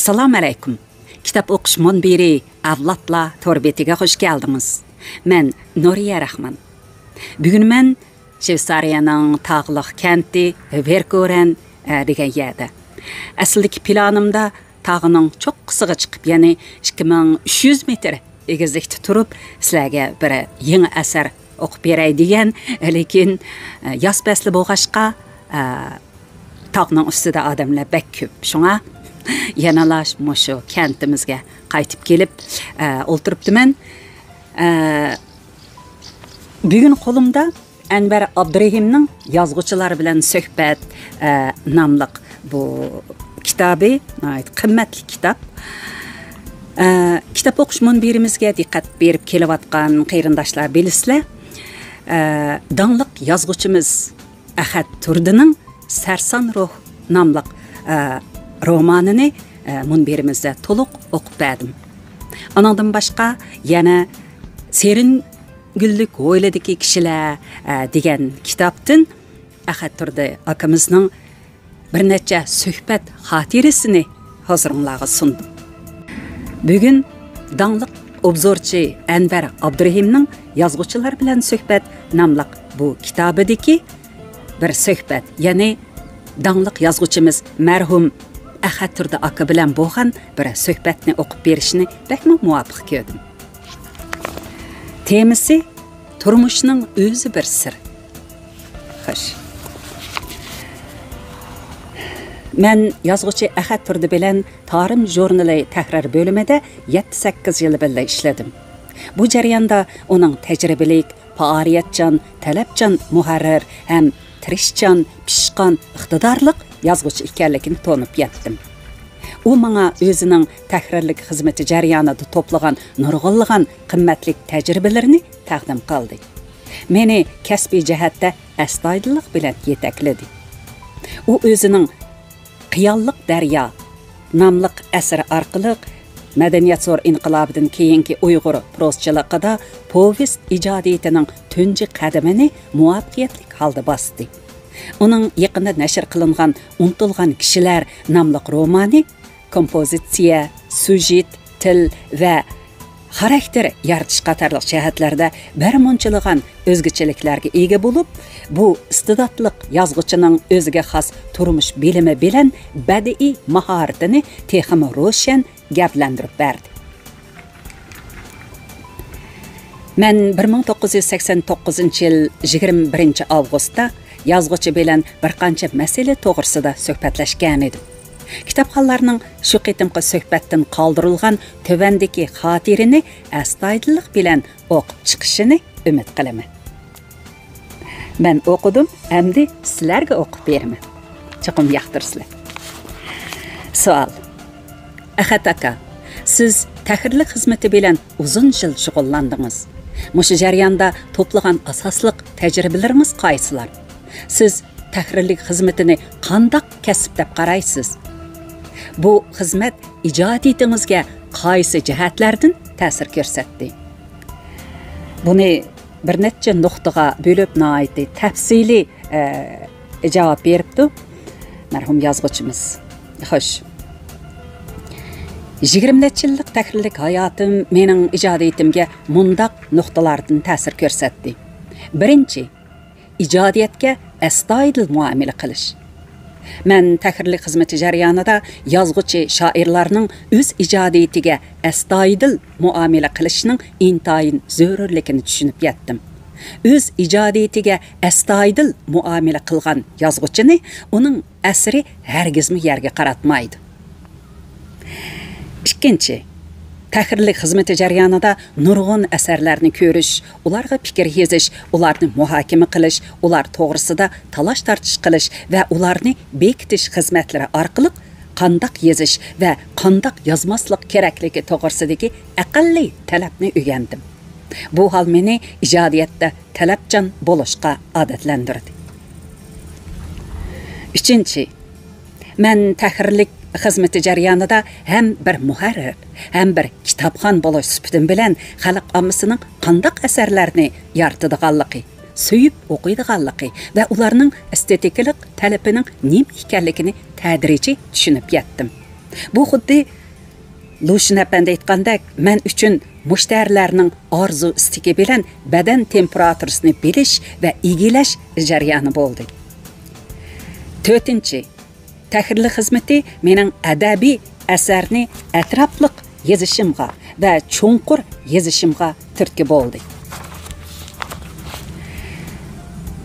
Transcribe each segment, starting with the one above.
Assalamu alaykum. Kitap o'qish munbiri avlodlar torbetiga xush keldingiz. Men Nuriya Rahman. Bugun men Shveysariyaning tog'liq kenti Verkoren degan yerda. Asldagi planimda tog'ning cho'qqisiga chiqib, ya'ni 2300 metr egizlikda turib, sizlarga bir yangi asar o'qib beray degan, lekin yoz fasli bo'lg'achqa tog'ning ustida odamlar bak ko'p. Shunga yanalash mushu kentimizga qaytib kelib o'ltiribdiman. Bugun qo'limda Anvar Abdurahimning Yozg'uchilar bilan suhbat nomli bu kitobi, qimmatli kitob. Kitap o'qish munbirimizga diqqat berib kelayotgan qarindoshlar bilasizlar. Danliq yozg'uchimiz Ahad Turdining Sarson ruh nomli romanini munbirimizda to'liq o'qib berdim. Ondan boshqa yana Serin Güllik o'yladiki kishilar degan kitobdan Ahad Turdi akamizning bir necha suhbat xotirasini hozirlarga sundim. Bugun danliq obzorchi Anvar Abdurahimning Yozg'uchilar bilan suhbat nomli bu kitobidagi bir suhbat, ya'ni danliq yozg'uchimiz marhum Ahad Turdi aka bilan bo'lgan bir suhbatni o'qib berishni bakma muvofiq ko'rdim. Temasi turmushning o'zi bir sir. Xo'sh. Men yozg'uchi Ahad Turdi bilan Tarim jurnali tahrir bo'limida 7-8 yil birga ishladim. Bu jarayonda uning tajribalik, faoliyatchan, talabchan muharrir ham tirishchan, pishqon, iqtidorliq yozg'uchi ekanligini to'nib yetdim. U menga o'zining tahrirlik xizmati jarayonida to'plagan nurg'unlagan qimmatli tajribalarini taqdim qildi. Meni kasbiy jihatda astoydillik bilan yetakladi. U o'zining Qiyonliq daryo nomli asar orqali madaniyat zo'r inqilobidan keyingi Uyg'ur proschiligida povest ijodiyatining tunji qadamini muvaffaqiyatli holda bosdi. Uning yaqinda nashr qilingan Unutilgan kishilar nomli romani kompozitsiya, sujet, til va xarakter yaratish qatorliq jihatlarda barmunchiligan o'zgachaliklarga ega bo'lib, bu istidodli yozg'uchining o'ziga xos turmush bilimi bilan badiiy mahoratini texmi ro'shan gaplantirib berdi. Men 1989-yil 21-avgustda yozg'uchi bilan bir qancha masala to'g'risida suhbatlashgan edim. Kitobxonlarning shu qitimqi suhbatdan qoldirilgan tövandagi xotirini astoydillik bilan o'qib chiqishini umid qilaman. Men o'qidim, endi sizlarga o'qib beraman. Chiqim yoqtirsizlar. Savol. Ahad aka, siz tahrirlik xizmati bilan uzun yil shug'ullandingiz. Mushu jarayonda to'plagan asosliq tajribalarimiz qaysilar? Siz tahrirlik xizmatini qanday kasb deb qaraysiz? Bu xizmat ijodiyatingizga qaysi jihatlardan ta'sir ko'rsatdi? Buni bir necha nuqtaga bo'lib noiti tafsili javob beribdi marhum yozg'uchimiz. Xo'sh. 20 yillik tahrirlik hayotim mening ijodiyatimga mundaq nuqtalardan ta'sir ko'rsatdi. Birinchi, ijodiyatga astoydil muomala qilish. Men tahrirlik xizmati jarayonida yozuvchi shoirlarning o'z ijodiyatiga astoydil muomala qilishning intayin zarurligini tushunib yetdim. O'z ijodiyatiga astoydil muomala qilgan yozuvchini uning asri hargizmi yerga qaratmaydi. Ikkinchi, tahrirlik xizmati jarayonida nurg'un asarlarni ko'rish, ularga fikr yezish, ularni muhokama qilish, ular to'g'risida talash tartish qilish va ularni bekitish xizmatlari orqali qandoq yezish va qandoq yozmaslik kerakligi to'g'risidagi aqlli talabni o'rgandim. Bu hol meni ijodiyatda talabchan bo'lishga odatlantirdi. Uchinchi, men tahrirlik xizmati jarayonida ham bir muharrir, ham bir kitobxon bo'lish sifatim bilan xalq ommasining qandoq asarlarni yaratadiganligi, suyib o'qiydiganligi va ularning estetikalik talabining nima ekanligini tadrijiy tushunib yetdim. Bu xuddi Lushin apandi aytgandek, men uchun mushtarilarning orzu istigi bilan badan temperaturasini bilish va egilash jarayoni bo'ldi. To'rtinchi, tahrirlik xizmati mening adabiy asarni atrofliq yozishimga va cho'nqur yozishimga turtki bo'ldi.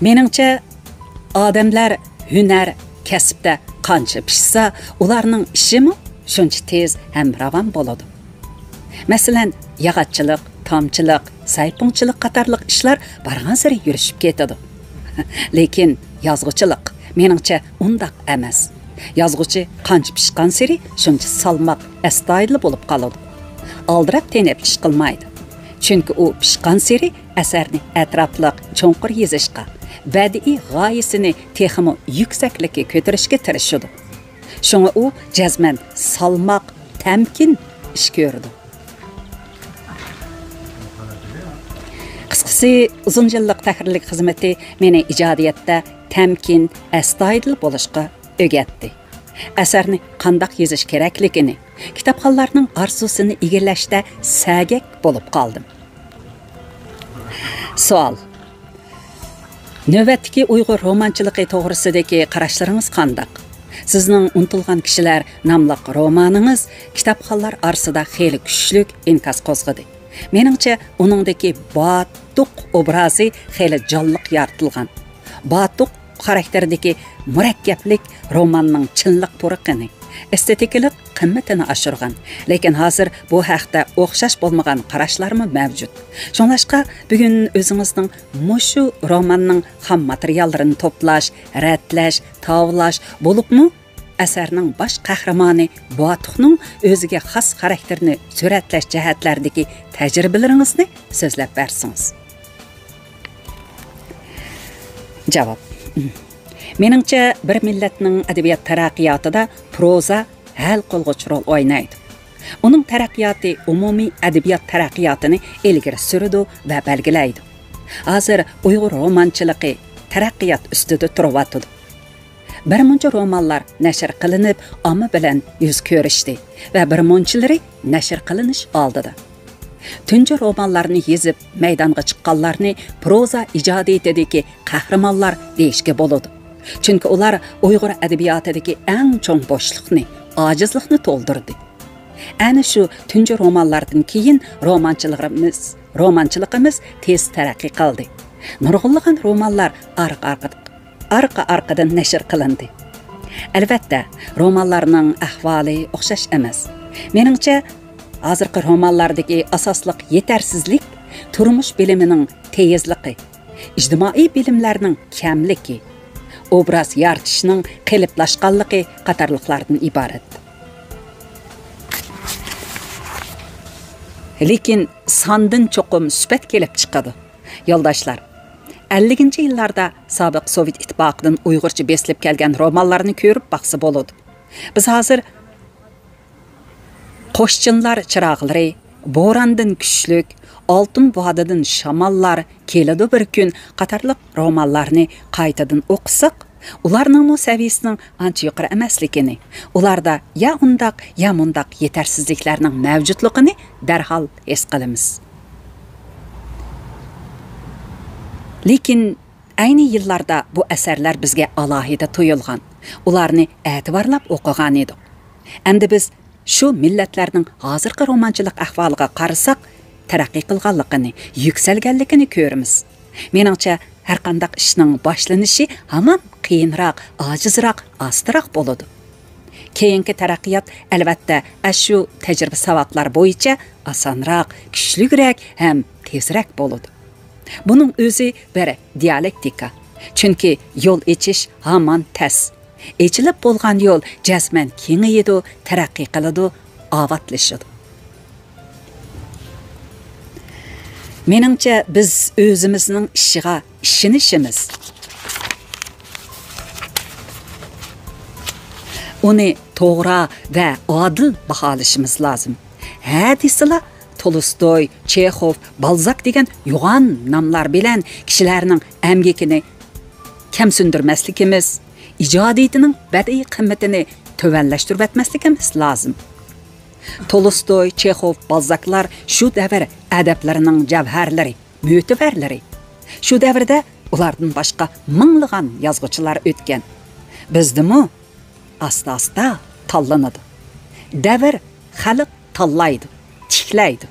Meningcha, odamlar hunar kasbda qancha pishsa, ularning ishimi shuncha tez ham ravon bo'ladi. Masalan, yog'ochchilik, tomchilik, saypunchilik qatorliq ishlar bargan sari yurishib ketadi. Lekin yozuvchilik meningcha undaq emas. Yozuvchi qancha pishgan sari shuncha salmoq, astoydil bo'lib qoladi. Aldirab tenib ish qilmaydi. Chunki u pishgan sari asarni atrofliq, cho'nqur yozishga, badiiy g'oyasini texmo yuksaklikka ko'tarishga tirishadi. Shunga u jazman salmoq, tamkin ish ko'rdi. Qisqasi, uzun yillik tahrirlik xizmati meni ijodiyatda tamkin, astoydil bo'lishga o'rgatdi. Asarni qandoq yozish kerakligini, kitobxonlarning orzusini egallashda sagak bo'lib qoldim. Savol: navbatdagi Uyg'ur romanchiligi to'g'risidagi qarashlaringiz qandoq? Sizning Unutilgan kishilar nomli romaningiz kitobxonlar orasida xeyli kuchli inkas qo'zg'adi. Meningcha, uningdagi Batuq obrazi xeyli jonliq yaratilgan. Batuq xarakterdagi murakkablik romanning chinliq puriqini, estetikalik qimmatini oshirgan. Lekin hozir bu haqda o'xshash bo'lmagan qarashlarmi mavjud. Shunlashqa bugun o'zingizning mushu romanning ham materiallarini to'plash, ratlash, tavlash bo'libmi asarning bosh qahramoni Batuqning o'ziga xos xarakterini suratlash jihatlaridagi tajribalaringizni so'zlab bersangiz. Javob: meningcha, bir millatning adabiyot taraqqiyotida proza hal qilg'uch rol o'ynaydi. Uning taraqqiyoti umumiy adabiyot taraqqiyotini ilgari suradi va belgilaydi. Hozir Uyg'ur romanchiligi taraqqiyot ustida turyapti. Bir muncha romanlar nashr qilinib, omma bilan yuz ko'rishdi va bir munchilari nashr qilinish oldida. Tunji romanlarni yozib maydonga chiqqanlarni proza ijodiyatidagi qahramonlar deyishga bo'ladi. Chunki ular Uyg'ur adabiyotidagi eng cho'ng bo'shliqni, ojizlikni to'ldirdi. Ana shu tunji romanlardan keyin romanchiligimiz tez taraqqiy qildi. Nurg'unlagan romanlar arqa-arqadan nashr qilindi. Albatta, romanlarning ahvoli o'xshash emas. Meningcha, hozirgi romanlardagi asosliq yetarsizlik turmush bilimining tezligi, ijtimoiy bilimlarning kamligi, obraz yaratishning qiliplashganligi qatorliqlardan iborat. Lekin sondan cho'qim suhbat kelib chiqadi. Yo'ldoshlar, 50-yillarda sobiq Sovet ittifoqidan Uyg'urcha beslib kelgan romanlarni ko'rib baqsa bo'ladi. Biz hozir Qo'shchinlar chirog'lari, bo'rondan kuchlik, oltin vodidan shamollar, keladi bir kun qatorliq romanlarni qaytadan o'qisak Ularning mu saviyasining ancha yuqori emasligini, ularda ya undaq, ya mundaq yetersizliklarning mavjudligini darhol his qilamiz. Lekin ayni yillarda bu asarlar bizga alohida tuyulgan. Ularni e'tiborlab o'qigan edik. Endi biz shu millatlarning hozirgi romanchilik ahvoliga qarasak, taraqqiy qilganligini, yuksalganligini ko'ramiz. Meningcha har qanday ishning boshlanishi hamon qiyinroq, ojizroq, ostroq bo'ladi. Keyingi taraqqiyot albatta shu tajriba savodlar bo'yicha osonroq, kuchliroq ham tezroq bo'ladi. Buning o'zi bir dialektika. Chunki yo'l echish hamon tas. Echilib bo'lgan yo'l jazman kengayadi, taraqqiy qiladi, ovatlashadi. Meningcha biz o'zimizning ishiga ishonishimiz, uni to'g'ri va odil baholashimiz lozim. Hadislar Tolstoy, Chekhov, Balzak degan yo'g'on nomlar bilan kishilarning amgakini kamsundirmasligimiz, ijodiyatining badiiy qimmatini tuvanlashtirib etmasligimiz lozim. Tolstoy, Chekhov, Balzaklar shu davr adablarining javharlari, mo'tabarlari. Shu davrda ulardan boshqa minglagan yozuvchilar o'tgan. Bizdimi asta-asta tanlanadi. Davr xalq tanlaydi, tiklaydi.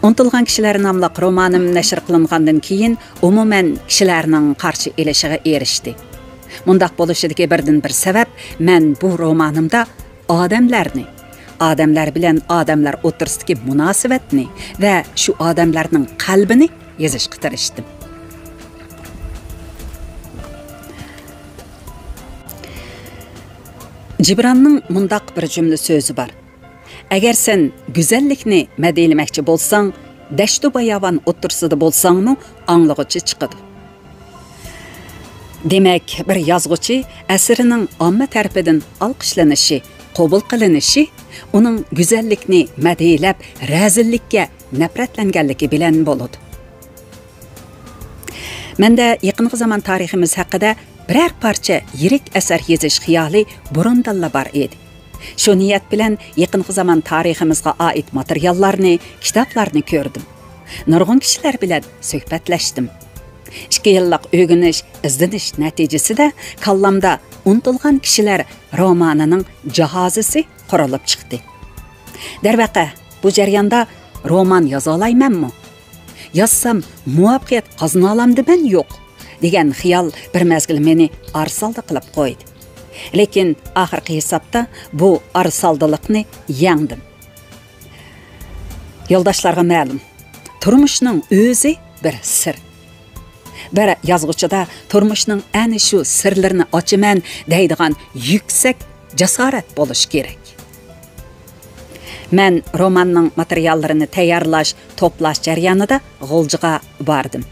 Unutilgan kishilar nomli romanim nashr qilingandan keyin umuman kishilarning qarshi elishiga erishdi. Mundaq bo'lishidagi birdan bir sabab, men bu romanimda odamlar bilan odamlar o'rtasidagi munosabatni va shu odamlarning qalbini yozishga tirishdim. Cibranning mundaq bir cümle so'zi bor. Agar sen go'zallikni madiylamoqchi bo'lsang, dashtu bayovan o'tirsida bo'lsangmi, anglag'uchi chiqadi. Demak, bir yozuvchi asrining omma tarafidan olqishlanishi, qabul qilinishi, uning go'zallikni madiylab, razillikka nafratlanganligi bilan bo'ladi. Menda yaqinqi zamon tariximiz haqida biror parcha yirik asar yozish xiyoli burundalla bor edi. Shu niyat bilan yaqinqi zamon tariximizga oid materiallarni, kitoblarni ko'rdim. Nurg'un kishilar bilan suhbatlashdim. 2 yillik o'rganish, izdanish natijasida kallamda unutilgan kishilar romanining jahozisi qurilib chiqdi. Darvaqa, bu jarayonda roman yoza olaymanmi? Yozsam muvaffaqiyat qozona olamdiman yo'q degan xiyol bir mezgil meni arsalda qilib qo'ydi. Lekin oxirgi hisobda bu arsaldilikni yengdim. Yo'ldoshlarga ma'lum, turmushning o'zi bir sir. Bir yozuvchida turmushning ana shu sirlarini ochaman deydigan yuksak jasorat bo'lish kerak. Men romanning materiallarini tayyorlash, to'plash jarayonida G'o'ljiga bordim.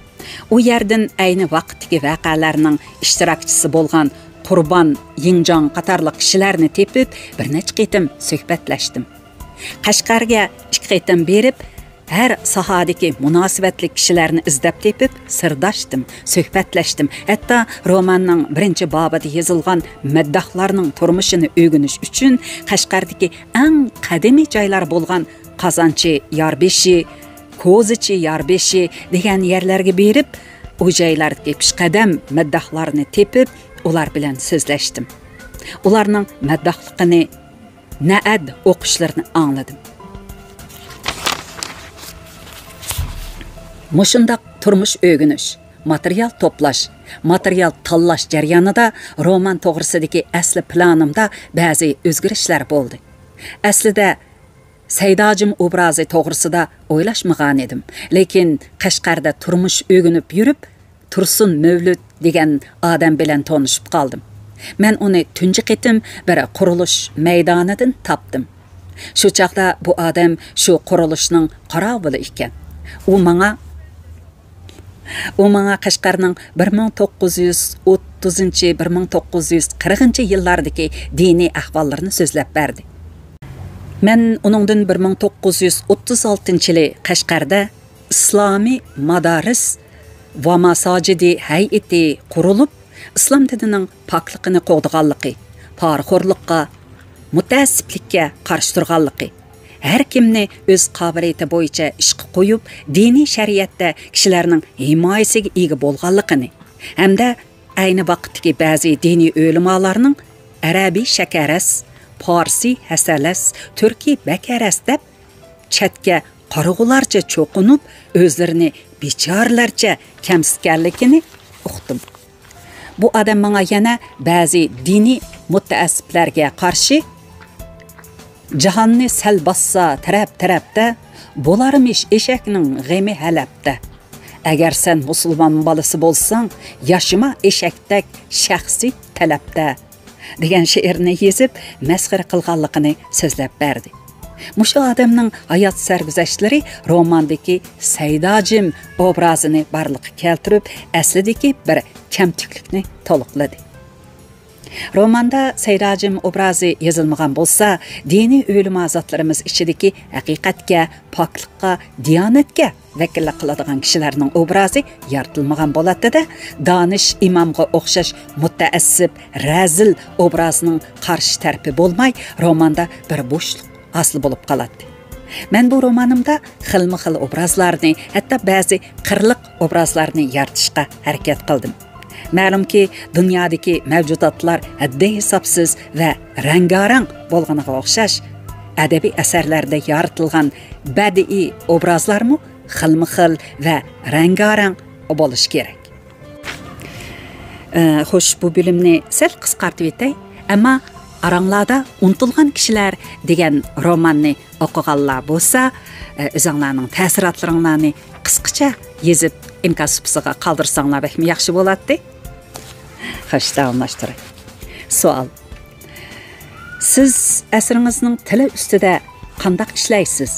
U yerdan ayni vaqtdagi voqealarning ishtirokchisi bo'lgan Qurbon, Yingjon qatorliq kishilarni tepib, bir necha qitim suhbatlashdim. Qashqarga 2 qitim berib, har sohadagi munosabatli kishilarni izlab tepib, sirdashdim, suhbatlashdim. Hatto romanning 1-bobida yozilgan maddohlarning turmushini o'rganish uchun Qashqardagi eng qadimiy joylar bo'lgan Qozonchi, Yorbeshi, Ko'zichi, Yorbeshi degan yerlarga berib, u joylardagi peshqadam maddohlarni tepib, ular bilan so'zlashdim. Ularning maddohligini, na'at o'qishlarini angladim. Mushundaq turmush o'rganish, material to'plash, material tanlash jarayonida roman to'g'risidagi asli planimda ba'zi o'zgarishlar bo'ldi. Aslida Saydojim obrazi to'g'risida o'ylashmagan edim, lekin Qashqarda turmush o'rganib yurib, Tursun Mavlud degan odam bilan tanishib qoldim. Men uni tunji qitim bir qurilish maydonidan topdim. Shu chaqda bu odam shu qurilishning qorovuli ekan. U menga Qashqarning 1930-1940 yillardagi diniy ahvollarini so'zlab berdi. Men uningdan 1936-yili Qashqarda islomiy madaris va masajidi hay'ati qurilib, islom dinining pokligini qo'g'diganligi, poraxo'rlikqa, mutaassiblikka qarshi turganligi, har kimni o'z qobiliyati bo'yicha ishga qo'yib, diniy shariatda kishilarning himoyasiga ega bo'lganligini, hamda ayni vaqtdagi ba'zi diniy o'limalarning arabiy shakaras, farsi hasalas, turkiy bakaras deb chatga qarag'ularcha cho'qinib, o'zlarini bechorlarcha kamsitganligini uqdim. Bu odam menga yana ba'zi diniy mutaassiblarga qarshi jahonni sal bassa taraf-tarafda bo'larmish eshakning g'emi halabda. Agar sen musulmon bolasi bo'lsang, yashima eshakdak shaxsiy talabda degan she'rni yezib, masxara qilganligini so'zlab berdi. Mushu odamning hayot sarguzashtlari romandagi Saydajim obrazini barliqqa keltirib, aslidagi bir kamtiklikni to'liqladi. Romanda Saydajim obrazi yozilmagan bo'lsa, diniy o'lima zotlarimiz ichidagi haqiqatga, poklikqa, diyonatga vakillik qiladigan kishilarning obrazi yaratilmagan bo'ladi-da, donish imomga o'xshash mutaassib, razil obrazining qarshi tarafi bo'lmay, romanda bir bo'shliq asli bo'lib qoladi. Men bu romanimda xilma-xil obrazlarni, hatto ba'zi qirliq obrazlarni yaratishga harakat qildim. Ma'lumki, dunyodagi mavjudotlar haddi hisobsiz va rangarang bo'lganiga o'xshash, adabiy asarlarda yaratilgan badiiy obrazlarmi xilma-xil va rangarang bo'lishi kerak. Xo'sh, bu bilimni sal qisqartib etay, ammo aranglarda unutilgan kishilar degan romanni o'qiganlar bo'lsa, o'zinglarning ta'sirotlaringlarni qisqacha yezib inkasupsiga qoldirsanglar bekmi yaxshi bo'ladi. Xo'sh, davomlashtiray. Savol. Siz asringizning tili ustida qanday ishlaysiz?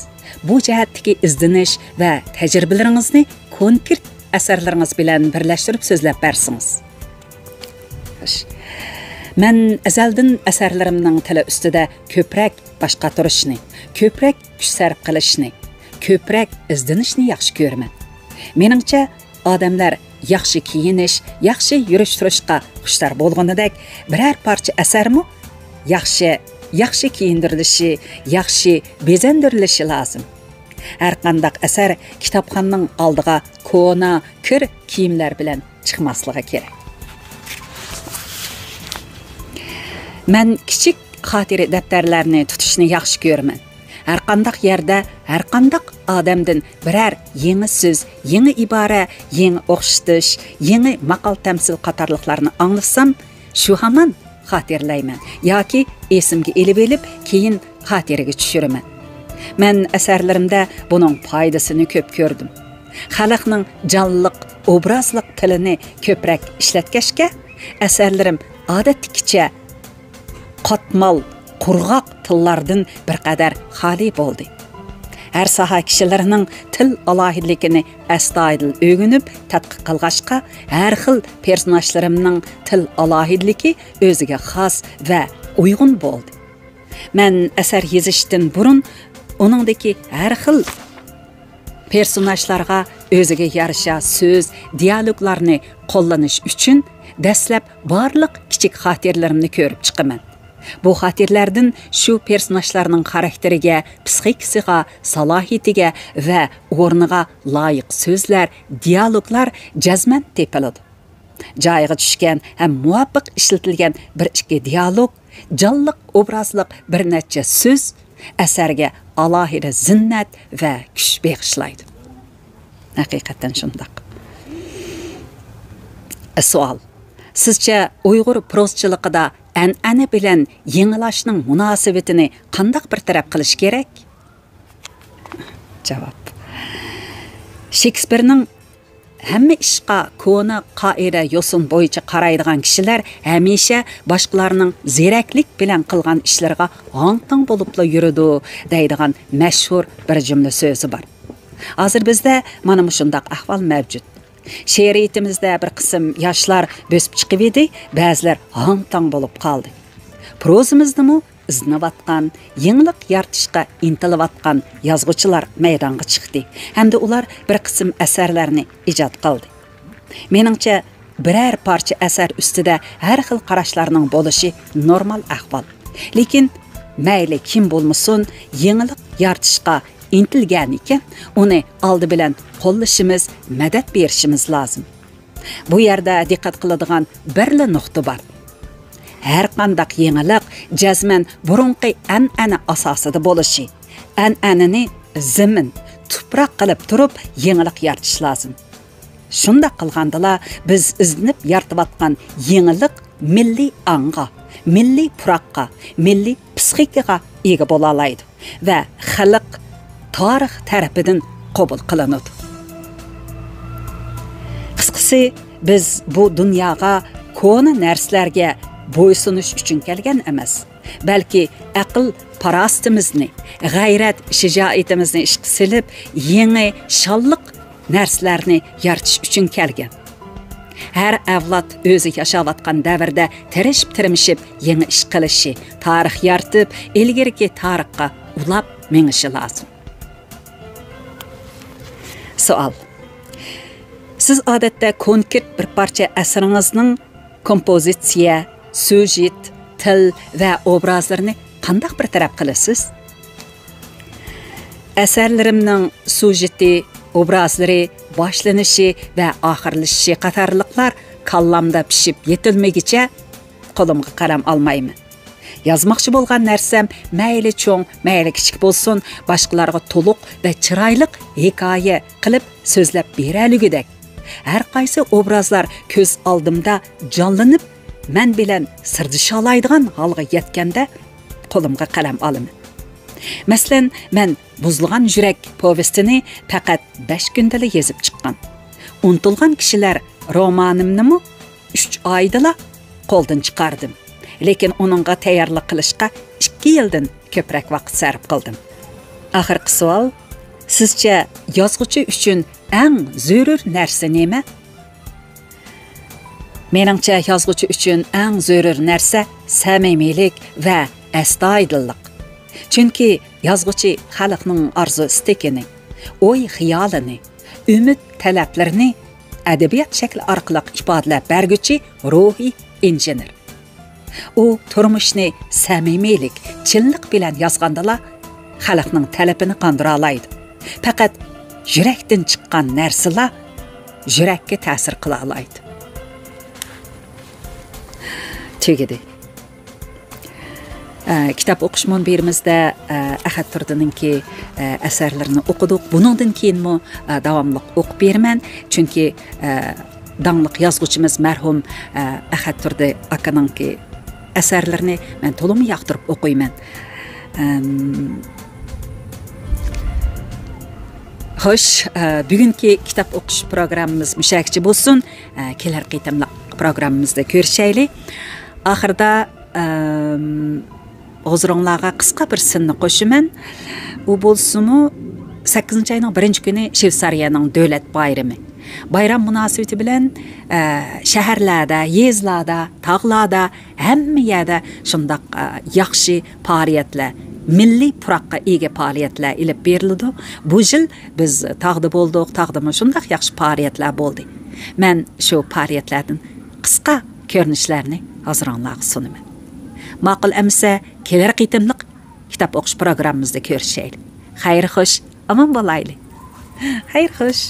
Bu jihatdagi izdinish va tajribalaringizni konkret asarlaringiz bilan birlashtirib so'zlab bersangiz. Xo'sh. Men azaldan asarlarimning tili ustida ko'proq boshqa turishni, ko'proq kuch sarf qilishni, ko'proq izdinishni yaxshi ko'raman. Meningcha, odamlar yaxshi kiyinish, yaxshi yurish-turishga xushtar bo'lganidek, biror parcha asarmi yaxshi kiyindirilishi, yaxshi bezandirilishi lozim. Har qanday asar kitobxonning oldiga ko'na, kir kiyimlar bilan chiqmasligi kerak. Men kichik xotira daftarlarini tutishni yaxshi ko'raman. Har qanday yerda, har qanday odamdan biror yangi so'z, yangi ibora, yangi o'xshatish, yangi maqol tamsil qatorliqlarni anglasam, shu hamon xotirlayman yoki esimga elib keyin xotiraga tushiraman. Men asarlarimda buning foydasini ko'p ko'rdim. Xalqning jonliq, obrazliq tilini ko'proq ishlatgachga, asarlarim odatdagicha qatmal, qurg'oq tillardan bir qadar xoli bo'ldi. Har soha kishilarining til alohidligini astoydil o'rganib, tadqiq qilg'achqa, har xil personajlarimning til alohidligi o'ziga xos va uyg'un bo'ldi. Men asar yozishdan burun uningdagi har xil personajlarga o'ziga yarasha so'z, dialoglarni qo'llanish uchun dastlab barliq kichik xotiralarimni ko'rib chiqaman. Bu xotirlardan shu personajlarning xarakteriga, psixikasiga, salohiyatiga va o'rniga loyiq so'zlar, dialoglar jazman tepiladi. Joyiga tushgan ham muvofiq ishlatilgan bir ikki dialog, jonliq obrazliq bir necha so'z asarga alohida zinnat va kuch bag'ishlaydi. Haqiqatan shunday. Savol. Sizcha Uyg'ur prozchiligida an'ana bilan yengilashning munosabatini qanday bir taraf qilish kerak? Javob. Shekspirning hamma ishqa ko'na qoida yo'sin bo'yicha qaraydigan kishilar hamisha boshqalarning zeraklik bilan qilgan ishlarga hang-tang bo'libla yuradi deydigan mashhur bir jumla so'zi bor. Hozir bizda mana shunday ahvol mavjud. She'riyatimizda bir qism yoshlar bo'sib chiqib edi, ba'zilar hang-tang bo'lib qoldi. Prozimizdami izlanayotgan, yangilik yaratishga intilayotgan yozuvchilar maydonga chiqdi, hamda ular bir qism asarlarni ijod qildi. Meningcha birər parça əsər üstüdə hər xil qarashlarning bo'lishi normal ahvol. Lekin mayli kim bo'lmasin, yangilik yaratishga intilgan ekan, uni oldi bilan qo'llashimiz, madad berishimiz lozim. Bu yerda diqqat qiladigan birla nuqta bor. Har qanday yangilik jazman burunqi an'ana asosida bo'lishi, an'anani zamin, tuproq qilib turib yangilik yaratish lozim. Shunda qilgandala biz izlanib yaratayotgan yangilik milliy ong'a, milliy puroqqa, milliy psixikaga ega bo'la oladi va xalq tarix tarafidan qabul qilinadi. Qisqasi, biz bu dunyoga ko'na narsalarga bo'ysunish uchun kelgan emas, balki aql parostimizni, g'ayrat shijoatimizni ishga silib, yangi shalliq narsalarni yaratish uchun kelgan. Har avlod o'zi yashayotgan davrda tirishib, yangi ish qilishi, tarix yaratib, ilgirki tarixga ulab menishi lozim. Savol. Siz odatda konkret bir parcha asaringizning kompozitsiya, syujet, til va obrazlarini qanday bir taraf qilasiz? Asarlarimning syujeti, obrazlari, boshlanishi va oxirlashishi qatorliqlar kallamda pishib yetilmagicha qo'limga qalam olmayman. Yazmoqchi bo'lgan narsam mayli cho'ng, mayli kichik bo'lsin, boshqalarga to'liq va chiroyli hikoya qilib so'zlab beraligudak. Har qaysi obrazlar ko'z oldimda jonlanib, men bilan sirdisha oladigan holga yetganda qo'limga qalam olaman. Masalan, men Buzilgan yurak povestini faqat 5 kundala yozib chiqqan. Unutilgan kishilar romanimni 3 oydala qo'ldan chiqardim. Lekin uningga tayyorlik qilishga 2 yildan ko'proq vaqt sarf qildim. Oxirgi savol, sizcha yozuvchi uchun eng zarur narsa nima? Meningcha yozuvchi uchun eng zarur narsa samimiylik va astoydillik. Chunki yozuvchi xalqning orzu-istakini, o'y-xayolini, umid talablarini adabiyot shakli orqali ifodalab berguchi ruhiy injener. U turmushni samimiylik, chinlik bilan yozgandala xalqning talabini qondira oladi. Faqat yurakdan chiqqan narsalar yurakka ta'sir qila oladi. Tugadi. Kitap o'qish munbirimizda Ahad Turdininki asarlarini o'qidik. Buningdan keyinmi davomli o'qib beraman, chunki dangliq yozuvchimiz marhum Ahad Turdi akaninki asarlarini men to'liq yoqtirib o'qiyman. Xo'sh, bugungi kitap o'qish programmamiz mushakchi bo'lsin. Kelar qitimliq programmamizda ko'rishaylik. Oxirida hozironglarga qisqa bir sinni qo'shiman. U bo'lsa-mu 8-oyning 1-kuni Shveysariyaning davlat bayrami. Bayram munosabati bilan shaharlarda, yezlarda, tog'larda, hamma yerda shundaq yaxshi faoliyatlar, milliy puroqqa ega faoliyatlar ilib berildi. Bu yil biz tog'da bo'ldik, tog'dami shundaq yaxshi faoliyatlar bo'ldi. Men shu faoliyatlardan qisqa ko'rinishlarni hozironglarga sunaman. Ma'qul amsa kelar qitimliq kitap o'qish programmamizda ko'rishaylik. Xayr xo'sh, omon bo'laylik. Xayr xo'sh.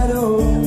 Rendez-vous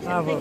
Bravo.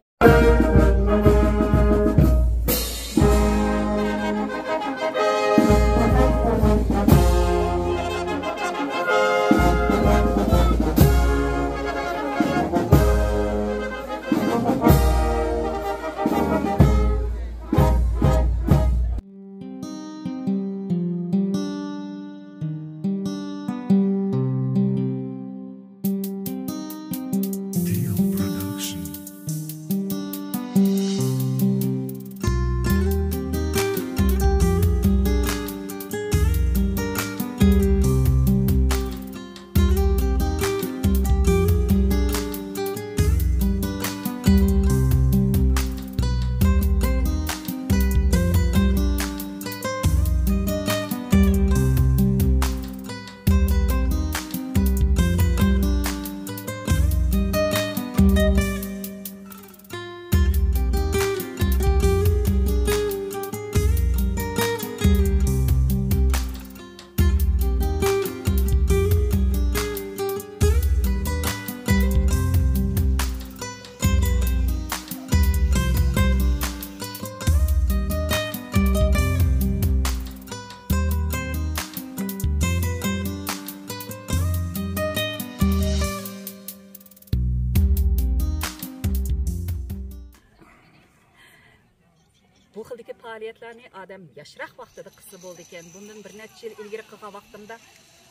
Bu xildagi faoliyatlarni odam yoshroq vaqtida qilsa bo'ldi ekan. Bundan bir necha yil ilgari qilgan vaqtimda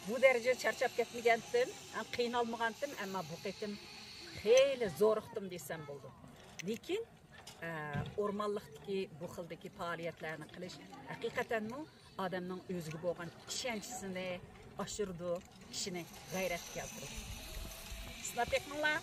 bu darajada charchab ketmagandim, qiynalmagandim, ammo bu qitim xeyli zo'riqdim desam bo'ldi. Lekin o'rmonlikdagi bu xildagi faoliyatlarni qilish haqiqatanmi odamning o'ziga bo'lgan ishonchisini oshirdi, kishini g'ayratga keltirdi. Sinab etmanglar.